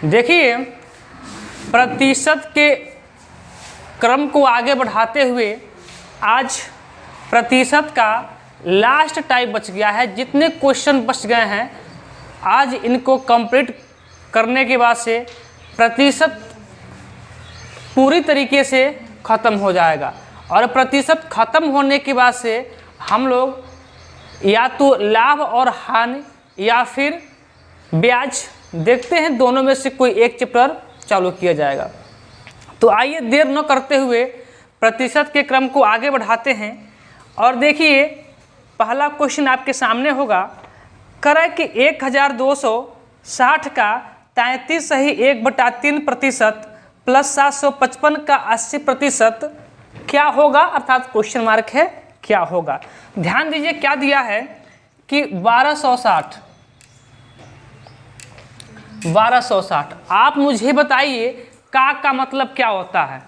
देखिए, प्रतिशत के क्रम को आगे बढ़ाते हुए आज प्रतिशत का लास्ट टाइप बच गया है। जितने क्वेश्चन बच गए हैं आज इनको कंप्लीट करने के बाद से प्रतिशत पूरी तरीके से ख़त्म हो जाएगा। और प्रतिशत ख़त्म होने के बाद से हम लोग या तो लाभ और हानि या फिर ब्याज देखते हैं, दोनों में से कोई एक चैप्टर चालू किया जाएगा। तो आइए देर न करते हुए प्रतिशत के क्रम को आगे बढ़ाते हैं। और देखिए, पहला क्वेश्चन आपके सामने होगा, करें कि 1260 का 33 सही 1/3% प्लस 755 का 80% क्या होगा, अर्थात क्वेश्चन मार्क है क्या होगा। ध्यान दीजिए क्या दिया है कि 1260। आप मुझे बताइए का मतलब क्या होता है।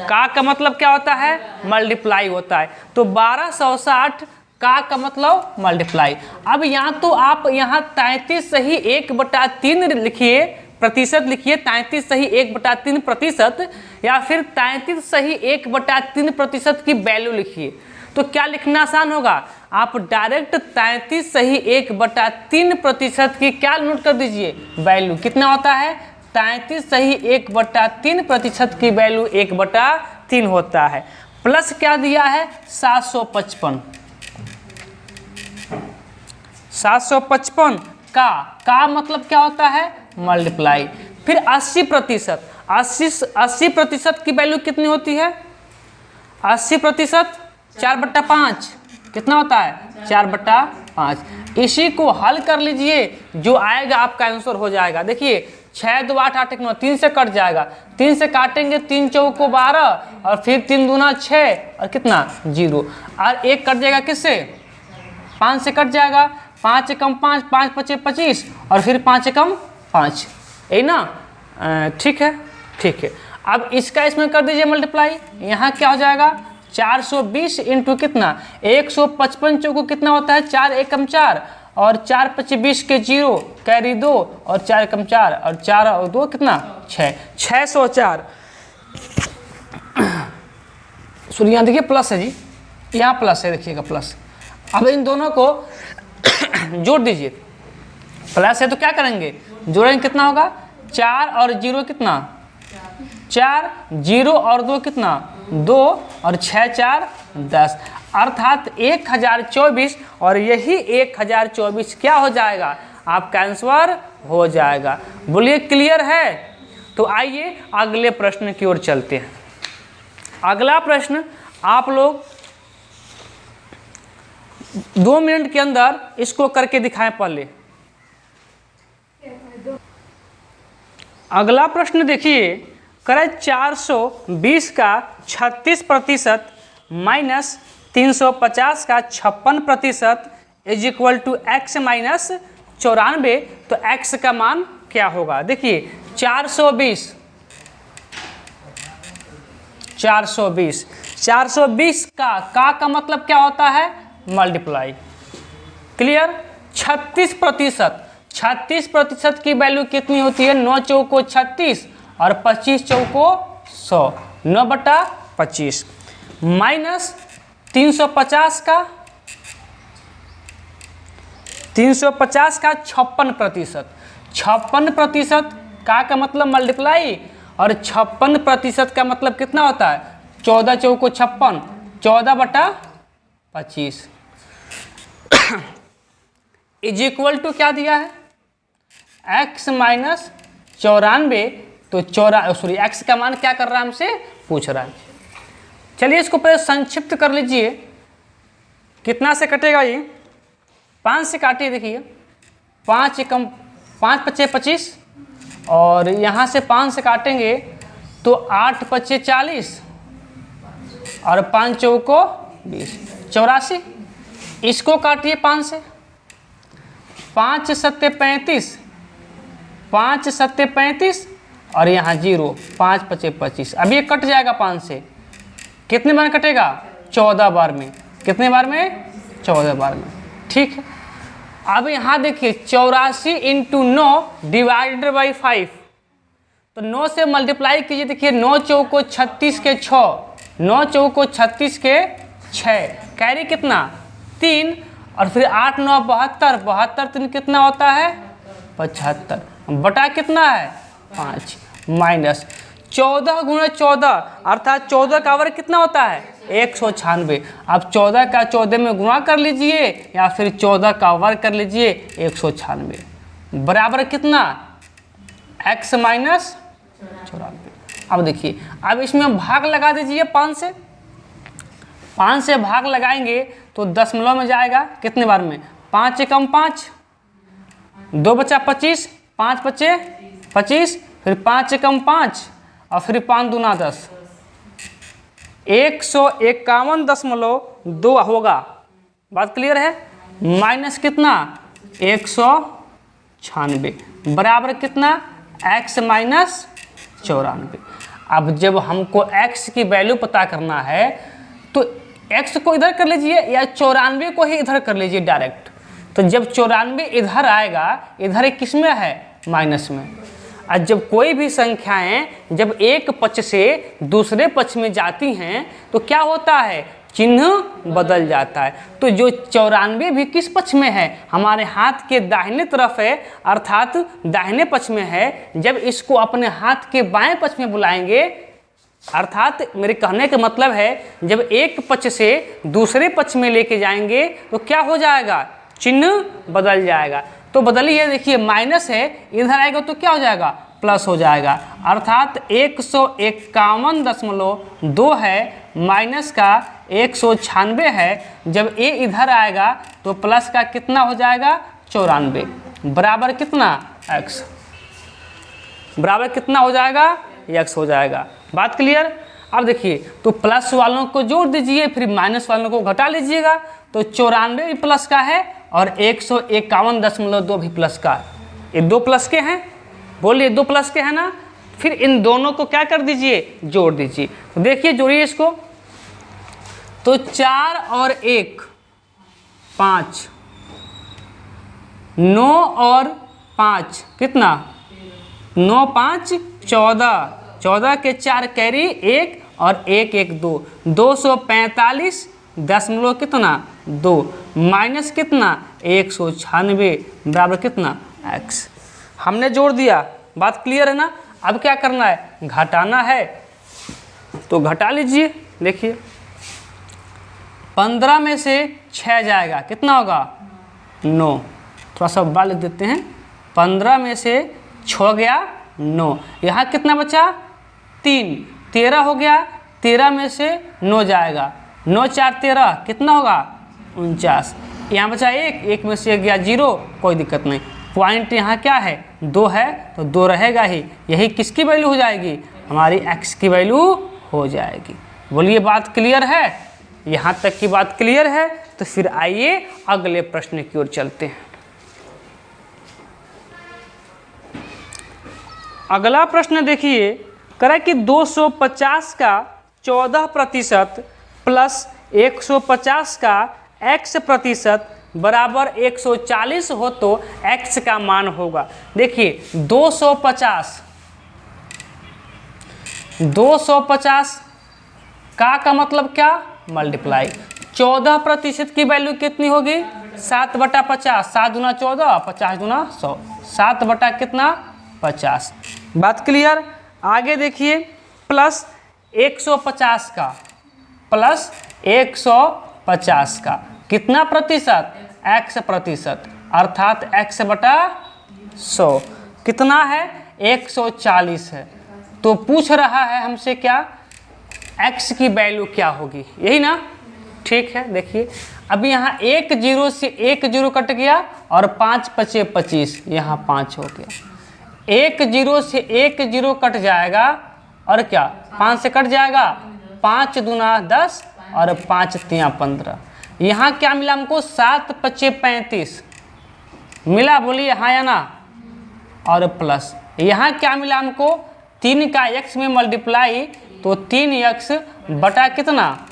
का मतलब क्या होता है, मल्टीप्लाई होता है। तो 1260 का मतलब मल्टीप्लाई। अब यहाँ तो आप यहाँ 33 सही 1/3 लिखिए, प्रतिशत लिखिए, 33 सही 1/3% या फिर 33 सही 1/3% की वैल्यू लिखिए। तो क्या लिखना आसान होगा, आप डायरेक्ट 33 सही 1/3% की क्या नोट कर दीजिए, वैल्यू कितना होता है, 33 सही 1/3% की वैल्यू 1/3 होता है। प्लस क्या दिया है 755। 755 का मतलब क्या होता है, मल्टीप्लाई। फिर 80%। 80% की वैल्यू कितनी होती है, 80% 4/5 कितना होता है, 4/5। इसी को हल कर लीजिए, जो आएगा आपका आंसर हो जाएगा। देखिए 6 2 8 8 1 9, 3 से कट जाएगा, 3 से काटेंगे 3 चौको 12 और फिर 3 दूना 6 और कितना 0 और 1 कट जाएगा किससे, 5 से कट जाएगा, 5 एकम 5, 5 पचे 25 और फिर 5 एकम 5, यही ना, ठीक है ठीक है। अब इसका इसमें कर दीजिए मल्टीप्लाई, यहाँ क्या हो जाएगा 420 इंटू कितना 155 चौको कितना होता है 4 एकम 4 और 4 पचे 20 के 0 कैरी 2 और 4 एकम 4 और 4 और 2 कितना 6, 604। सुनिए यहाँ देखिए प्लस है जी, यहाँ प्लस है, देखिएगा प्लस। अब इन दोनों को जोड़ दीजिए, प्लस है तो क्या करेंगे जोड़ेंगे, कितना होगा 4 और 0 कितना 4, 0 और 2 कितना 2 और 6 4 10, अर्थात 1024 और यही 1024 क्या हो जाएगा, आपका आंसर हो जाएगा। बोलिए क्लियर है। तो आइए अगले प्रश्न की ओर चलते हैं। अगला प्रश्न आप लोग 2 मिनट के अंदर इसको करके दिखाएं पहले। अगला प्रश्न देखिए, करें 420 का 36% माइनस 350 का 56% is equal to x minus 94। तो एक्स का मान क्या होगा। देखिए 420 का मतलब क्या होता है, मल्टीप्लाई। क्लियर। 36% की वैल्यू कितनी होती है, 9 चौको 36 और 25 चौको 100, 9/25 माइनस 350 का 56%। 56% का मतलब मल्टीप्लाई और 56% का मतलब कितना होता है 14 चौको 56, 14/25 इज इक्वल टू क्या दिया है x माइनस 94। तो एक्स का मान क्या कर रहा है, हमसे पूछ रहा है। चलिए इसको पहले संक्षिप्त कर लीजिए, कितना से कटेगा ये 5 से काटिए। देखिए 5 एकम 5 पचे 25 और यहाँ से 5 से काटेंगे तो 8 पचे 40 और 5 चौको 20, 84। इसको काटिए 5 से, 5 सत्ते 35, 5 सत्ते 35 और यहाँ 0, 5 पचे 25। अब ये कट जाएगा 5 से, कितने बार कटेगा 14 बार में, कितने बार में 14 बार में। ठीक है, अब यहाँ देखिए 84 इंटू 9 डिवाइडेड बाई 5, तो 9 से मल्टीप्लाई कीजिए। देखिए 9 चौको 36 के 6, 9 चौको 36 के 6, कैरी कितना 3, और फिर 8 9 72, 72 3 कितना होता है 75, बटा कितना है 5, माइनस 14 गुणा 14 अर्थात 14 का वर्ग कितना होता है 196। अब 14 का 14 में गुणा कर लीजिए या फिर 14 का वर्ग कर लीजिए, 196 बराबर कितना x माइनस 94। अब देखिए, अब इसमें भाग लगा दीजिए 5 से, 5 से भाग लगाएंगे तो दशमलव में जाएगा, कितने बार में 5 एकम 5, 2 बचा 25, 5 बचे 25, फिर 5 एकम 5 और फिर 5 दूना 10, 151.2 होगा। बात क्लियर है। माइनस कितना 196 बराबर कितना x माइनस 94। अब जब हमको x की वैल्यू पता करना है तो x को इधर कर लीजिए या 94 को ही इधर कर लीजिए डायरेक्ट। तो जब 94 इधर आएगा, इधर किस में है माइनस में। और जब कोई भी संख्याएं जब एक पक्ष से दूसरे पक्ष में जाती हैं तो क्या होता है, चिन्ह बदल जाता है। तो जो 94 भी किस पक्ष में है, हमारे हाथ के दाहिने तरफ है, अर्थात दाहिने पक्ष में है। जब इसको अपने हाथ के बाएं पक्ष में बुलाएंगे, अर्थात मेरे कहने का मतलब है जब एक पक्ष से दूसरे पक्ष में लेके जाएंगे तो क्या हो जाएगा, चिन्ह बदल जाएगा। तो बदलिए, देखिए माइनस है, इधर आएगा तो क्या हो जाएगा, प्लस हो जाएगा। अर्थात 151.2 है, माइनस का 196 है। जब a इधर आएगा तो प्लस का कितना हो जाएगा 94 बराबर कितना x, बराबर कितना हो जाएगा x हो जाएगा। बात क्लियर। अब देखिए, तो प्लस वालों को जोड़ दीजिए, फिर माइनस वालों को घटा लीजिएगा। तो 94 भी प्लस का है और 151.2 भी प्लस का है। ये दो प्लस के हैं, बोलिए दो प्लस के हैं ना। फिर इन दोनों को क्या कर दीजिए, जोड़ दीजिए। तो देखिए जोड़िए इसको, तो 4 और 1 5, 9 और 5 कितना 9 5 14, 14 के 4 कैरी 1 और 1 1 2, 245 दशमलव कितना 2 माइनस कितना 196 बराबर कितना x। हमने जोड़ दिया। बात क्लियर है ना। अब क्या करना है, घटाना है तो घटा लीजिए। देखिए 15 में से 6 जाएगा, कितना होगा 9। थोड़ा सा बड़ा लिख देते हैं, 15 में से 6 गया 9, यहाँ कितना बचा 3, 13 हो गया। 13 में से 9 जाएगा, 9 4 13 कितना होगा 49। यहाँ बचा 1, 1 में से 1 गया 0, कोई दिक्कत नहीं। पॉइंट यहाँ क्या है 2 है तो 2 रहेगा ही। यही किसकी वैल्यू हो जाएगी, हमारी x की वैल्यू हो जाएगी। बोलिए बात क्लियर है। यहाँ तक की बात क्लियर है। तो फिर आइए अगले प्रश्न की ओर चलते हैं। अगला प्रश्न देखिए, करें कि 250 का 14% प्लस 150 का x% बराबर 140 हो तो x का मान होगा। देखिए 250 का मतलब क्या, मल्टीप्लाई। 14% की वैल्यू कितनी होगी 7/50, 7 दूना 14, 50 दूना 100, 7 बटा कितना 50। बात क्लियर। आगे देखिए, प्लस 150 का, प्लस 150 का कितना प्रतिशत, x%, अर्थात x/100 कितना है 140 है। तो पूछ रहा है हमसे क्या, x की वैल्यू क्या होगी, यही ना। ठीक है, देखिए अभी यहाँ 1 0 से 1 0 कट गया और 5 5 25, यहाँ 5 हो गया। 1 0 से 1 0 कट जाएगा और क्या 5 से कट जाएगा, 5 दूना 10 और 5 3 15। यहाँ क्या मिला हमको 7 5 35 मिला, बोलिए हाँ या ना। और प्लस यहाँ क्या मिला हमको, 3 का x में मल्टीप्लाई तो 3x बटा कितना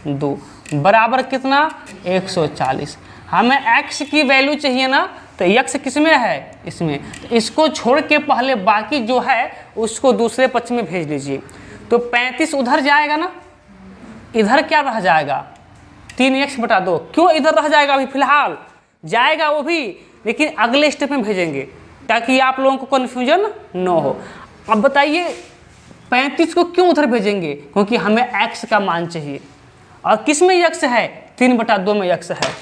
2 बराबर कितना 140। हमें x की वैल्यू चाहिए ना, तो x किस में है, इसमें। तो इसको छोड़ के पहले बाकी जो है उसको दूसरे पक्ष में भेज लीजिए। तो 35 उधर जाएगा ना, इधर क्या रह जाएगा 3x/2। क्यों इधर रह जाएगा, अभी फिलहाल जाएगा वो भी, लेकिन अगले स्टेप में भेजेंगे ताकि आप लोगों को कन्फ्यूजन न हो। अब बताइए 35 को क्यों उधर भेजेंगे, क्योंकि हमें x का मान चाहिए। और किस में x है, 3/2 में x है।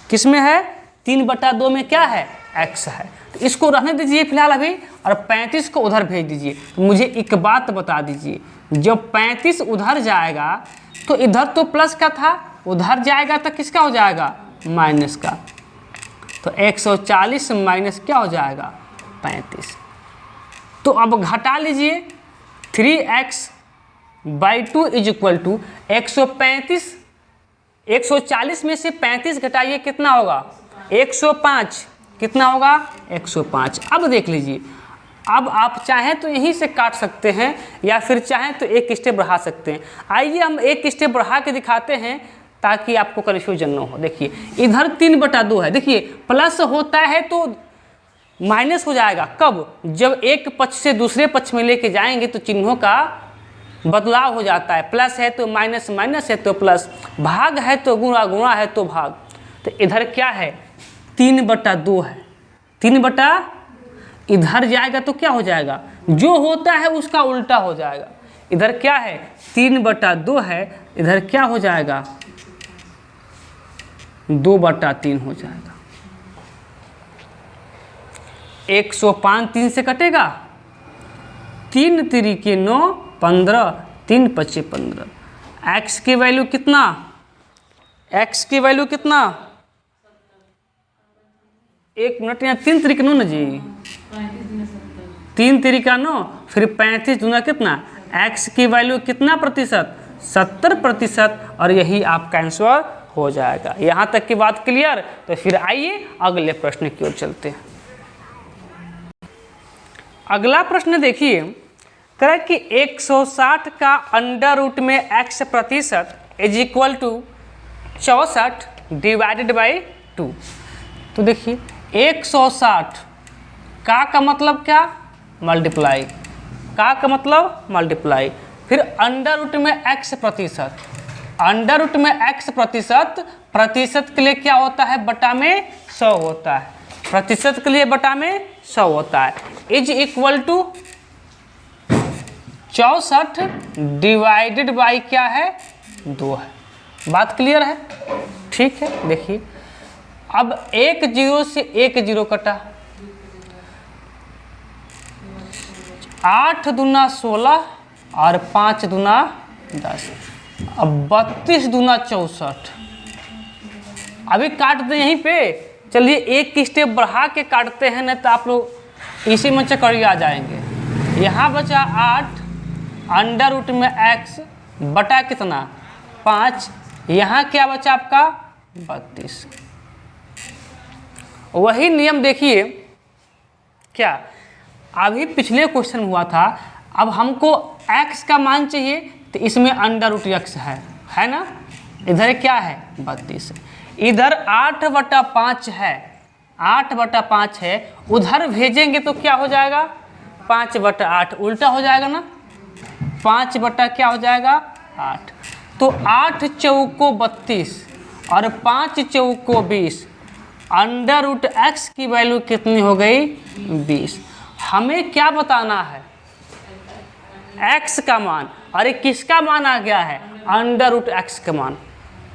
किस में है, 3/2 में क्या है, x है। तो इसको रहने दीजिए फिलहाल अभी, और 35 को उधर भेज दीजिए। तो मुझे एक बात बता दीजिए, जब 35 उधर जाएगा तो इधर तो प्लस का था, उधर जाएगा तो किसका हो जाएगा, माइनस का। तो 140 माइनस क्या हो जाएगा, 35। तो अब घटा लीजिए, 3x/2 = 135। 140 में से 35 घटाइए, कितना होगा, 105। कितना होगा, 105। अब देख लीजिए, अब आप चाहें तो यहीं से काट सकते हैं, या फिर चाहें तो एक स्टेप बढ़ा सकते हैं। आइए हम एक स्टेप बढ़ा के दिखाते हैं ताकि आपको कन्फ्यूजन न हो। देखिए इधर 3/2 है, देखिए प्लस होता है तो माइनस हो जाएगा। कब, जब एक पक्ष से दूसरे पक्ष में लेके जाएंगे तो चिन्हों का बदलाव हो जाता है। प्लस है तो माइनस, माइनस है तो प्लस, भाग है तो गुणा, गुणा है तो भाग। तो इधर क्या है, 3/2 है। 3 इधर जाएगा तो क्या हो जाएगा, जो होता है उसका उल्टा हो जाएगा। इधर क्या है, 3/2 है, इधर क्या हो जाएगा, 2/3 हो जाएगा। 105 3 से कटेगा, 3 × 9 15, 3 × 5 15। x की वैल्यू कितना, x की वैल्यू कितना, 1 मिनट, यहाँ 3 × 9 ना जी, 3 × 9, फिर 35 दूना कितना, x की वैल्यू कितना प्रतिशत, 70%। और यही आपका आंसर हो जाएगा। यहाँ तक की बात क्लियर। तो फिर आइए अगले प्रश्न की ओर चलते हैं। अगला प्रश्न देखिए, कह रहा है कि 160 का अंडर रूट में x प्रतिशत = 64 / 2। तो देखिए 160 का मतलब क्या, मल्टीप्लाई, का मतलब मल्टीप्लाई, फिर अंडर रूट में x प्रतिशत। अंडर रूट में x प्रतिशत, प्रतिशत के लिए क्या होता है, बटा में 100 होता है। प्रतिशत के लिए बटा में 100 होता है, = 64 / क्या है, 2 है। बात क्लियर है, ठीक है। देखिए अब 1 0 से 1 0 कटा, 8 दूना 16 और 5 दूना 10, अब 32 दूना 64। अभी काट दें यहीं पे, चलिए एक स्टेप बढ़ा के काटते हैं, नहीं तो आप लोग इसी में चक्करिया आ जाएंगे। यहाँ बचा 8 अंडर रूट में x बटा कितना, 5। यहाँ क्या बचा आपका, 32। वही नियम देखिए, क्या अभी पिछले क्वेश्चन हुआ था, अब हमको x का मान चाहिए, तो इसमें अंडर रूट x है ना। इधर क्या है, 32। इधर 8/5 है, 8/5 है, उधर भेजेंगे तो क्या हो जाएगा, 5/8, उल्टा हो जाएगा ना, 5 बटा क्या हो जाएगा, 8। तो 8 चौको 32 और 5 चौको 20, अंडर रूट x की वैल्यू कितनी हो गई, 20। हमें क्या बताना है, x का मान। अरे किसका मान आ गया है, अंडर रूट x का मान।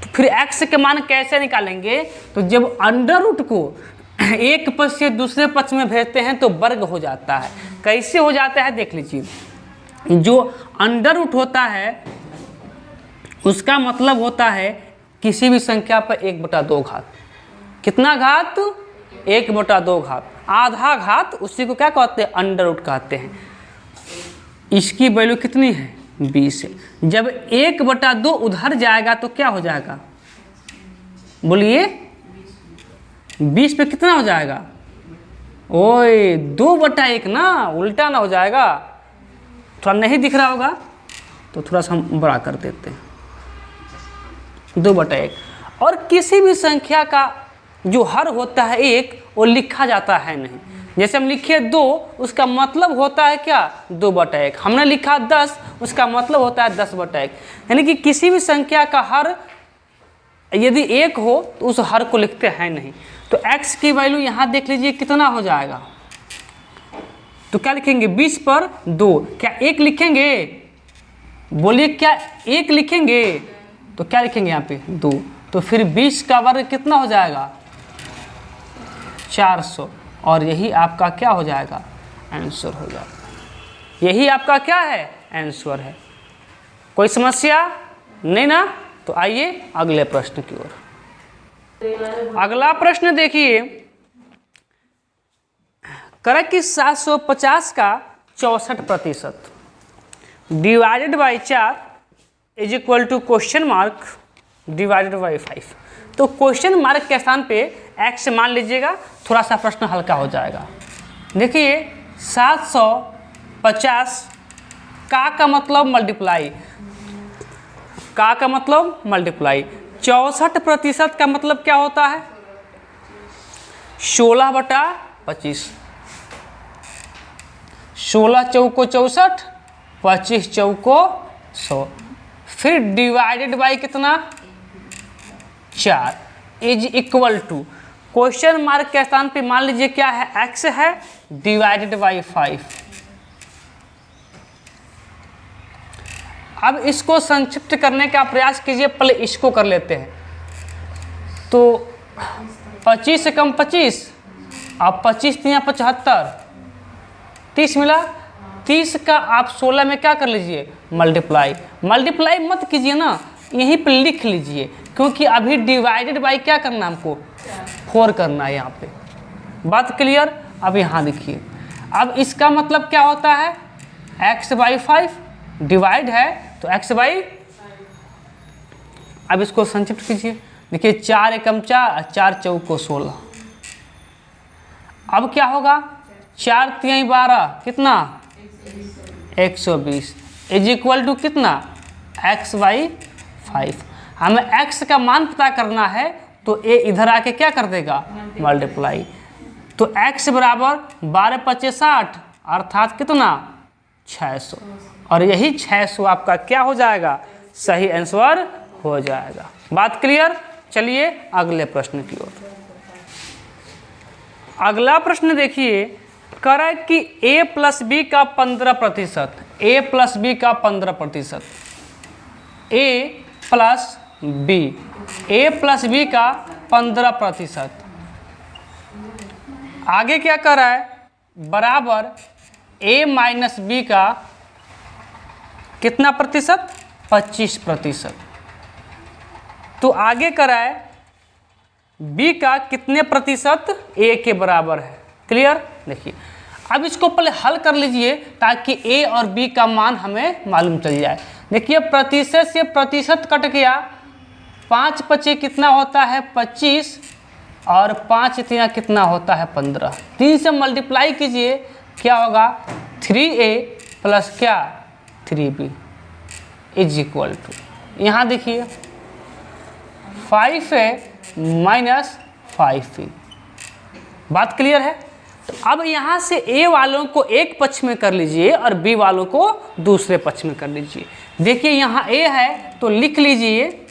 तो फिर x के मान कैसे निकालेंगे, तो जब अंडर रूट को एक पक्ष से दूसरे पक्ष में भेजते हैं तो वर्ग हो जाता है। कैसे हो जाता है देख लीजिए, जो अंडर रूट होता है उसका मतलब होता है किसी भी संख्या पर 1/2 घात। कितना घात, 1/2 घात, आधा घात, उसी को क्या कहते हैं, अंडर रूट कहते हैं। इसकी वैल्यू कितनी है, 20 है। जब 1/2 उधर जाएगा तो क्या हो जाएगा, बोलिए, 20 पे कितना हो जाएगा, ओए 2/1 ना, उल्टा ना हो जाएगा। थोड़ा नहीं दिख रहा होगा तो थोड़ा सा हम बड़ा कर देते हैं, 2/1। और किसी भी संख्या का जो हर होता है 1 वो लिखा जाता है नहीं। जैसे हम लिखे 2, उसका मतलब होता है क्या, 2/1। हमने लिखा 10, उसका मतलब होता है 10/1। यानी कि किसी भी संख्या का हर यदि 1 हो तो उस हर को लिखते हैं नहीं। तो x की वैल्यू यहाँ देख लीजिए कितना हो जाएगा, तो क्या लिखेंगे 20 पर 2। क्या 1 लिखेंगे, बोलिए क्या 1 लिखेंगे, तो क्या लिखेंगे यहाँ पे 2। तो फिर 20 का वर्ग कितना हो जाएगा 400, और यही आपका क्या हो जाएगा आंसर हो जाएगा। यही आपका क्या है आंसर है। कोई समस्या नहीं ना। तो आइए अगले प्रश्न की ओर। अगला प्रश्न देखिए, करें कि 750 का 64% divided by 4 is equal to question mark divided by 5। तो क्वेश्चन मार्क के स्थान पे x मान लीजिएगा, थोड़ा सा प्रश्न हल्का हो जाएगा। देखिए 750 का मतलब मल्टीप्लाई, का मतलब मल्टीप्लाई, 64% का मतलब क्या होता है 16/25। 16 चौको 64, 25 चौको 100, फिर डिवाइडेड बाई कितना 4 is equal to question mark के स्थान पे मान लीजिए क्या है x है डिवाइडेड बाई 5। अब इसको संक्षिप्त करने का प्रयास कीजिए, पहले इसको कर लेते हैं। तो 25 से कम 25, अब 25 3 75, 30 मिला। 30 का आप 16 में क्या कर लीजिए मल्टीप्लाई। मल्टीप्लाई मत कीजिए ना, यहीं पे लिख लीजिए, क्योंकि अभी डिवाइडेड बाई क्या करना हमको 4 करना है यहाँ पे। बात क्लियर। अब यहाँ देखिए, अब इसका मतलब क्या होता है x/5 डिवाइड है तो x/, अब इसको संक्षिप्त कीजिए। देखिए 4 एकम 4, 4 चौको 16। अब क्या होगा 4 3 12 कितना 120 इज इक्वल टू कितना x/5। हमें x का मान पता करना है तो a इधर आके क्या कर देगा मल्टीप्लाई। तो x बराबर 12 × 60 अर्थात कितना 600, और यही 600 आपका क्या हो जाएगा सही आंसर हो जाएगा। बात क्लियर। चलिए अगले प्रश्न की ओर। अगला प्रश्न देखिए, करें कि a + b का 15%, a + b का 15%, a + b का 15%। आगे क्या कर रहा है बराबर a - b का कितना प्रतिशत 25%। तो आगे करा है b का कितने प्रतिशत a के बराबर है। क्लियर। देखिए अब इसको पहले हल कर लीजिए ताकि a और b का मान हमें मालूम चल जाए। देखिए प्रतिशत से प्रतिशत कट गया, 5 × 5 कितना होता है 25, और 5 × 3 कितना होता है 15। 3 से मल्टीप्लाई कीजिए क्या होगा 3a प्लस क्या 3b इज इक्वल टू, यहाँ देखिए 5a माइनस 5b। बात क्लियर है। तो अब यहाँ से a वालों को एक पक्ष में कर लीजिए और b वालों को दूसरे पक्ष में कर लीजिए। देखिए यहाँ a है तो लिख लीजिए।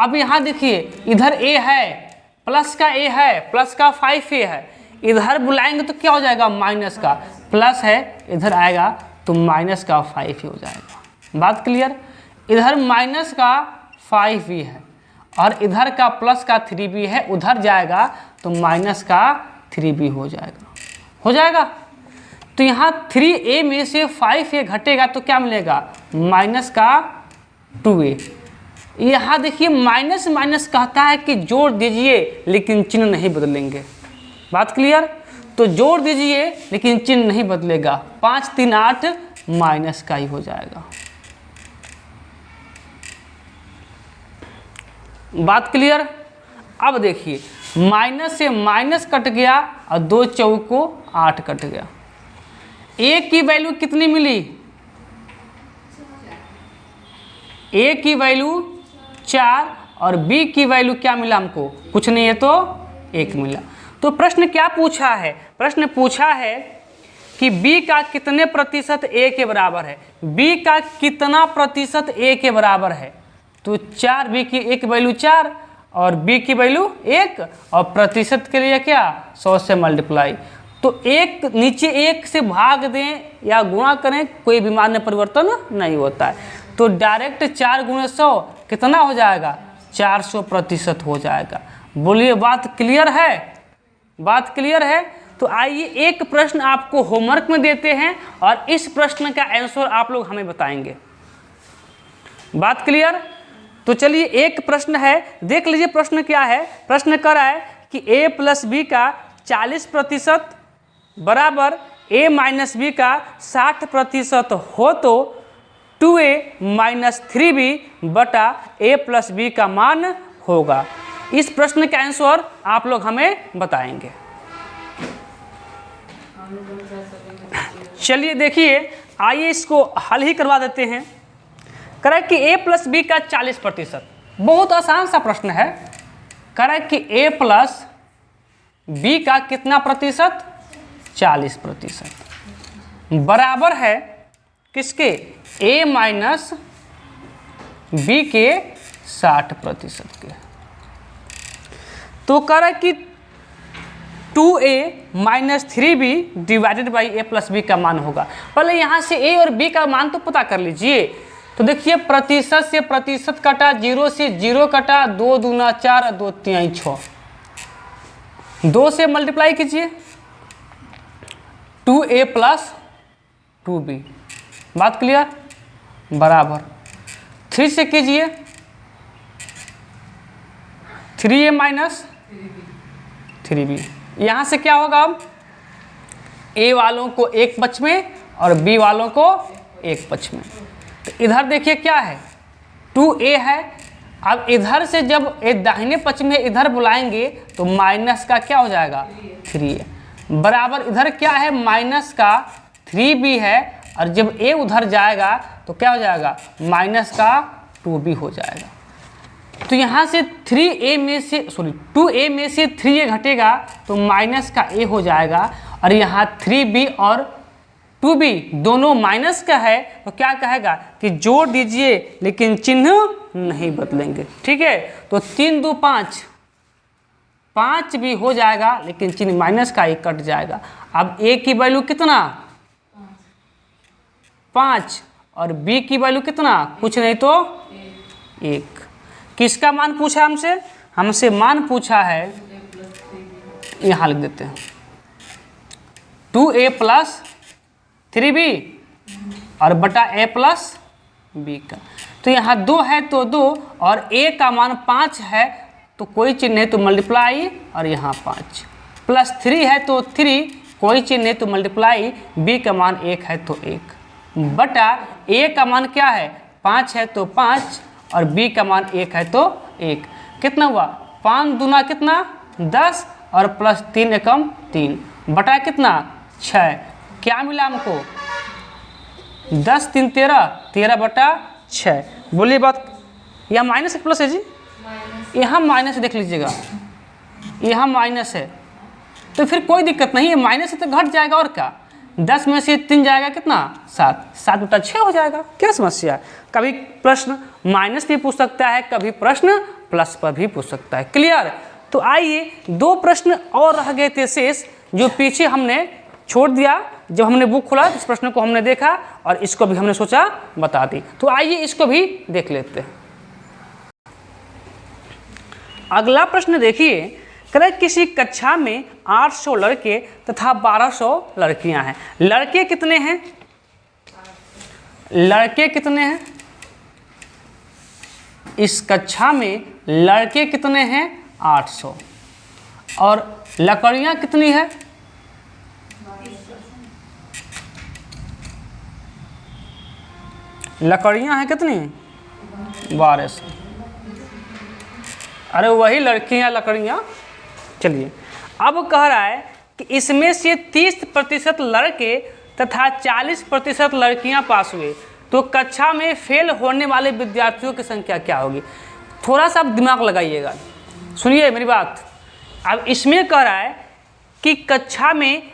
अब यहाँ देखिए इधर a है, प्लस का a है, प्लस का 5a है, इधर बुलाएंगे तो क्या हो जाएगा माइनस का, प्लस है इधर आएगा तो माइनस का 5 हो जाएगा। बात क्लियर। इधर माइनस का 5b है और इधर का प्लस का 3b है, उधर जाएगा तो माइनस का 3b हो जाएगा। तो यहाँ 3a में से 5a घटेगा तो क्या मिलेगा माइनस का 2a। यहाँ देखिए माइनस माइनस कहता है कि जोड़ दीजिए लेकिन चिन्ह नहीं बदलेंगे। बात क्लियर। तो जोड़ दीजिए लेकिन चिन्ह नहीं बदलेगा, 5 3 8 माइनस का ही हो जाएगा। बात क्लियर। अब देखिए माइनस से माइनस कट गया और 2 चौको 8 कट गया। a की वैल्यू कितनी मिली, a की वैल्यू 4 और b की वैल्यू क्या मिला हमको कुछ नहीं है तो 1 मिला। तो प्रश्न क्या पूछा है? प्रश्न पूछा है कि b का कितने प्रतिशत a के बराबर है। b का कितना प्रतिशत a के बराबर है? तो 4, b की a की वैल्यू 4 और b की वैल्यू 1 और प्रतिशत के लिए क्या 100 से मल्टीप्लाई। तो एक नीचे 1 से भाग दें या गुणा करें, कोई भी मान में परिवर्तन नहीं होता है। तो डायरेक्ट 4 × 100 कितना हो जाएगा? 400% हो जाएगा। बोलिए बात क्लियर है? बात क्लियर है? तो आइए एक प्रश्न आपको होमवर्क में देते हैं और इस प्रश्न का आंसर आप लोग हमें बताएंगे। बात क्लियर? तो चलिए एक प्रश्न है, देख लीजिए प्रश्न क्या है। प्रश्न कर रहा है कि a + b का 40% बराबर a - b का 60% हो तो 2a - 3b बटा a + b का मान होगा। इस प्रश्न का आंसर आप लोग हमें बताएंगे। चलिए देखिए, आइए इसको हल ही करवा देते हैं। कह कि a + b का 40%, बहुत आसान सा प्रश्न है। कह कि a + b का कितना प्रतिशत? 40% बराबर है किसके? a - b के 60% के। तो कह रहा है कि 2a - 3b divided by a + b का मान होगा। पहले यहाँ से a और b का मान तो पता कर लीजिए। तो देखिए प्रतिशत से प्रतिशत कटा, 0 से 0 कटा, 2 दूना 4, 2 तिहाई 6, 2 से मल्टीप्लाई कीजिए 2a + 2b। बात क्लियर? बराबर 3 से कीजिए 3a - 3b। यहाँ से क्या होगा? अब a वालों को एक पक्ष में और b वालों को एक पक्ष में। तो इधर देखिए क्या है? 2a है। अब इधर से जब ए दाहिने पक्ष में इधर बुलाएंगे तो माइनस का क्या हो जाएगा? 3a बराबर इधर क्या है? माइनस का 3b है। और जब a उधर जाएगा तो क्या हो जाएगा? माइनस का 2b हो जाएगा। तो यहाँ से 2a में से 3a घटेगा तो माइनस का a हो जाएगा। और यहाँ 3b और 2b दोनों माइनस का है तो क्या कहेगा कि जोड़ दीजिए लेकिन चिन्ह नहीं बदलेंगे। ठीक है, तो 3 2 5, 5 भी हो जाएगा लेकिन चिन्ह माइनस का ही कट जाएगा। अब a की वैल्यू कितना? 5 और b की वैल्यू कितना? कुछ नहीं तो 1। किसका मान पूछा हमसे? हमसे मान पूछा है, यहाँ लिख देते हैं 2a + 3b और बटा a + b का। तो यहाँ 2 है तो 2 और a का मान 5 है तो कोई चिन्ह नहीं तो मल्टीप्लाई और यहाँ 5 प्लस 3 है तो 3, कोई चिन्ह नहीं तो मल्टीप्लाई, b का मान 1 है तो 1 बटा a का मान क्या है? 5 है तो 5 और b का मान 1 है तो 1। कितना हुआ? 5 दूना कितना? 10 और प्लस 3 एकम 3 बटा कितना? 6। क्या मिला हमको? 10 3 13, 13 बटा 6। बोलिए बात, यहाँ माइनस है प्लस है जी? यहाँ माइनस देख लीजिएगा, यहाँ माइनस है तो फिर कोई दिक्कत नहीं है, माइनस है तो घट जाएगा और क्या। 10 में से 3 जाएगा कितना? 7, 7 बटा 6 हो जाएगा। क्या समस्या है? कभी प्रश्न माइनस भी पूछ सकता है, कभी प्रश्न प्लस पर भी पूछ सकता है। क्लियर? तो आइए 2 प्रश्न और रह गए थे शेष, जो पीछे हमने छोड़ दिया। जब हमने बुक खोला इस प्रश्न को हमने देखा और इसको भी हमने सोचा बता दी। तो आइए इसको भी देख लेते हैं। अगला प्रश्न देखिए, कह किसी कक्षा में 800 लड़के तथा 1200 लड़कियां हैं। लड़के कितने हैं? लड़के कितने हैं? इस कक्षा में लड़के कितने हैं? 800 और लड़कियां कितनी है? लड़कियां हैं कितनी? 1200। अरे वही लड़कियां लड़कियां। चलिए अब कह रहा है कि इसमें से 30% लड़के तथा 40% लड़कियां पास हुए तो कक्षा में फेल होने वाले विद्यार्थियों की संख्या क्या होगी? थोड़ा सा आप दिमाग लगाइएगा, सुनिए मेरी बात। अब इसमें कह रहा है कि कक्षा में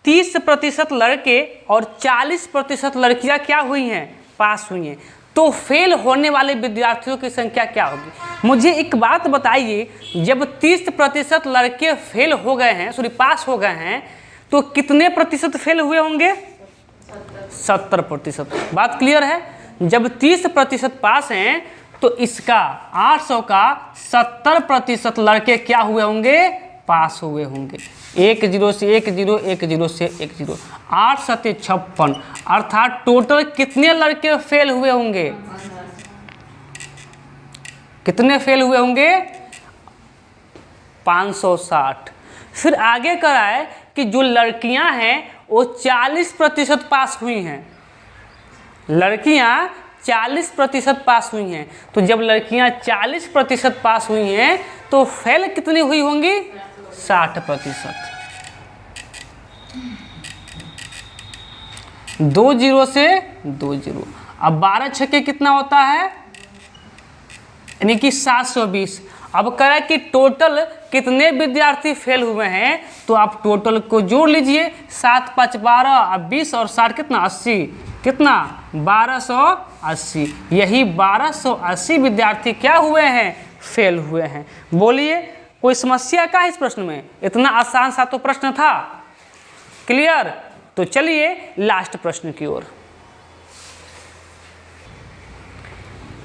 30% लड़के और 40% लड़कियां क्या हुई हैं, पास हुई हैं, तो फेल होने वाले विद्यार्थियों की संख्या क्या होगी। मुझे एक बात बताइए, जब 30% लड़के फेल हो गए हैं, सॉरी पास हो गए हैं, तो कितने प्रतिशत फेल हुए होंगे, 70%। बात क्लियर है। जब 30% पास हैं तो इसका 800 का 70% लड़के क्या हुए होंगे, पास हुए होंगे। 1 0 से 1 0, 1 0 से 1 0, 8 7 56, अर्थात टोटल कितने लड़के फेल हुए होंगे, कितने फेल हुए होंगे, 560। फिर आगे करा है कि जो लड़कियां हैं वो 40% पास हुई हैं, लड़कियां 40% पास हुई हैं। तो जब लड़कियां 40% पास हुई हैं तो फेल कितनी हुई होंगी, 60%। 2 0 से 2 0। अब 12 छक्के कितना होता है, यानी कि 720। अब कह कि टोटल कितने विद्यार्थी फेल हुए हैं, तो आप टोटल को जोड़ लीजिए। 7 5 12, अब 20 और 60 कितना, 80, कितना 1280। यही 1280 विद्यार्थी क्या हुए हैं, फेल हुए हैं। बोलिए कोई समस्या का है इस प्रश्न में, इतना आसान सा तो प्रश्न था। क्लियर। तो चलिए लास्ट प्रश्न की ओर।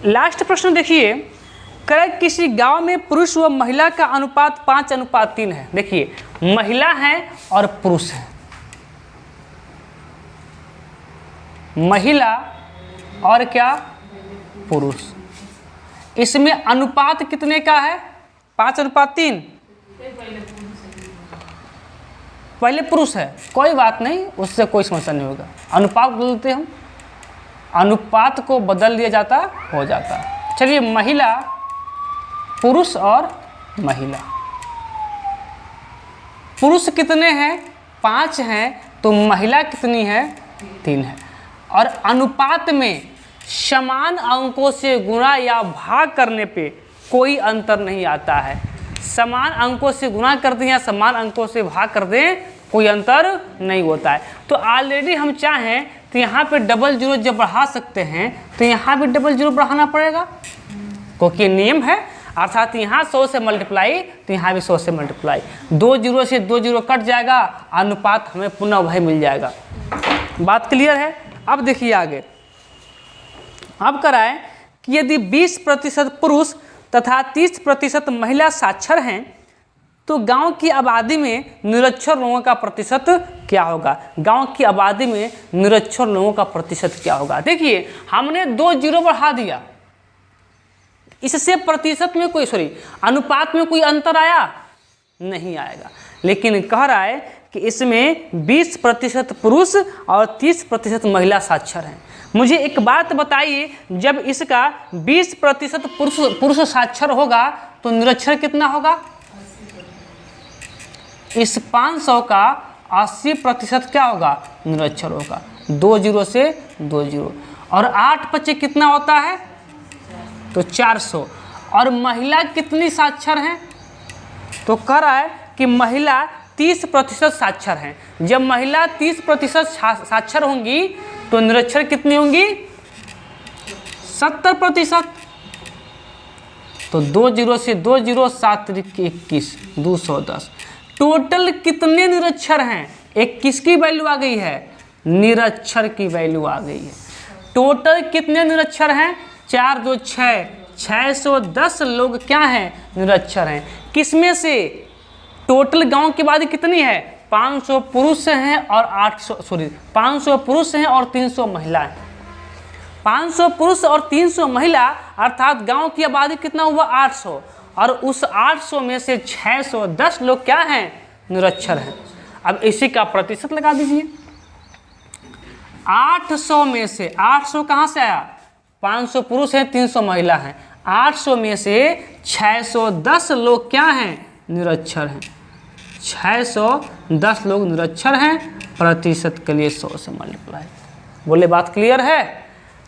लास्ट प्रश्न देखिए, करें किसी गांव में पुरुष व महिला का अनुपात 5:3 है। देखिए महिला है और पुरुष है, महिला और क्या, पुरुष। इसमें अनुपात कितने का है, 5:3। पहले पुरुष है, कोई बात नहीं, उससे कोई समस्या नहीं होगा। अनुपात बदलते हम, अनुपात को बदल दिया जाता, हो जाता। चलिए महिला, पुरुष और महिला। पुरुष कितने हैं, 5 हैं, तो महिला कितनी है, 3 है। और अनुपात में समान अंकों से गुणा या भाग करने पे कोई अंतर नहीं आता है। समान अंकों से गुणा कर दें या समान अंकों से भाग कर दें, कोई अंतर नहीं होता है। तो ऑलरेडी हम चाहें तो यहाँ पे 00 जब बढ़ा सकते हैं तो यहाँ भी 00 बढ़ाना पड़ेगा, क्योंकि नियम है। अर्थात यहाँ 100 से मल्टीप्लाई तो यहाँ भी 100 से मल्टीप्लाई। 2 0 से 2 0 कट जाएगा, अनुपात हमें पुनः वही मिल जाएगा। बात क्लियर है। अब देखिए आगे, अब कराएं कि यदि 20% पुरुष तथा 30% महिला साक्षर हैं तो गांव की आबादी में निरक्षर लोगों का प्रतिशत क्या होगा। गांव की आबादी में निरक्षर लोगों का प्रतिशत क्या होगा। देखिए हमने 2 0 बढ़ा दिया, इससे प्रतिशत में कोई, सॉरी अनुपात में कोई अंतर आया नहीं आएगा। लेकिन कह रहा है कि इसमें 20% पुरुष और 30% महिला साक्षर हैं। मुझे एक बात बताइए, जब इसका 20% पुरुष साक्षर होगा तो निरक्षर कितना होगा। इस 500 का 80% क्या होगा, निरक्षर होगा। 2 0 से 2 0 और 8 5 कितना होता है, तो 400। और महिला कितनी साक्षर हैं, तो कह रहा है कि महिला 30% साक्षर हैं। जब महिला 30% साक्षर होंगी तो निरक्षर कितनी होंगी, 70%। तो 2 0 से 2 0, 7 21, 210। टोटल कितने निरक्षर हैं, 21 की वैल्यू आ गई है, निरक्षर की वैल्यू आ गई है। टोटल कितने निरक्षर हैं, 4 2 6, 610 लोग क्या हैं, निरक्षर हैं। किसमें से, टोटल गांव की आबादी कितनी है, 500 पुरुष हैं और 500 पुरुष हैं और 300 महिला हैं। 500 पुरुष और 300 महिला, अर्थात गांव की आबादी कितना हुआ, 800। और उस 800 में से 610 लोग क्या हैं, निरक्षर हैं। अब इसी का प्रतिशत लगा दीजिए। 800 में से, 800 कहाँ से आया, 500 पुरुष हैं 300 महिला हैं, 800 में से 610 लोग क्या हैं, निरक्षर हैं। 610 लोग निरक्षर हैं, प्रतिशत के लिए 100 से मल्टीप्लाई। बोले बात क्लियर है।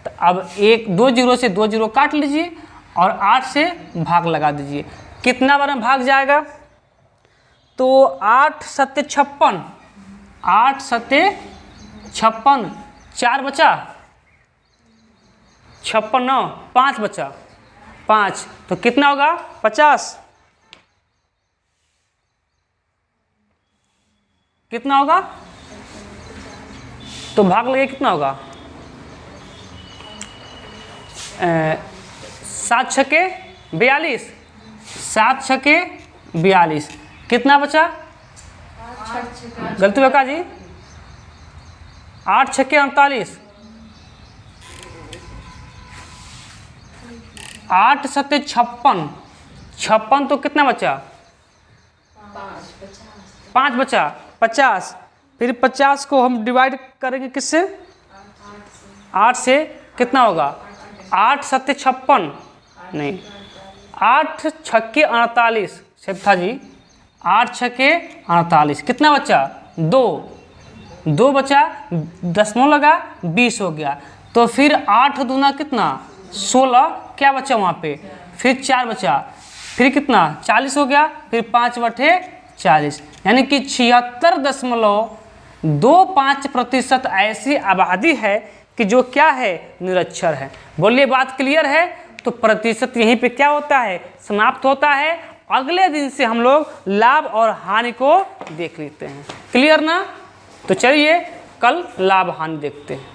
तो अब 2 0 से 2 0 काट लीजिए और 8 से भाग लगा दीजिए। कितना बार में भाग जाएगा, तो 8 सत्ते 56, 8 सत्ते 56, 4 बचा, 56 9, 5 बचा, 5, तो कितना होगा 50, कितना होगा, तो भाग लगे कितना होगा, 7 छक्के 42, 7 छक्के 42, कितना बचा, गलती बका जी, 8 छक्के 48, 8 सत्ते 56, 56 तो कितना बचा, 5 बचा, 50, फिर 50 को हम डिवाइड करेंगे किससे, 8 से, कितना होगा, 8 सत्ते 56, नहीं 8 छक्के 48, था जी, 8 छक्के 48, कितना बचा, 2 बचा, दशमलव लगा 20 हो गया, तो फिर 8 दूना कितना 16, क्या बचा वहाँ पे, फिर 4 बचा, फिर कितना 40 हो गया, फिर 5/40, यानी कि 76.25% ऐसी आबादी है कि जो क्या है, निरक्षर है। बोलिए बात क्लियर है। तो प्रतिशत यहीं पे क्या होता है, समाप्त होता है। अगले दिन से हम लोग लाभ और हानि को देख लेते हैं। क्लियर ना? तो चलिए कल लाभ हानि देखते हैं।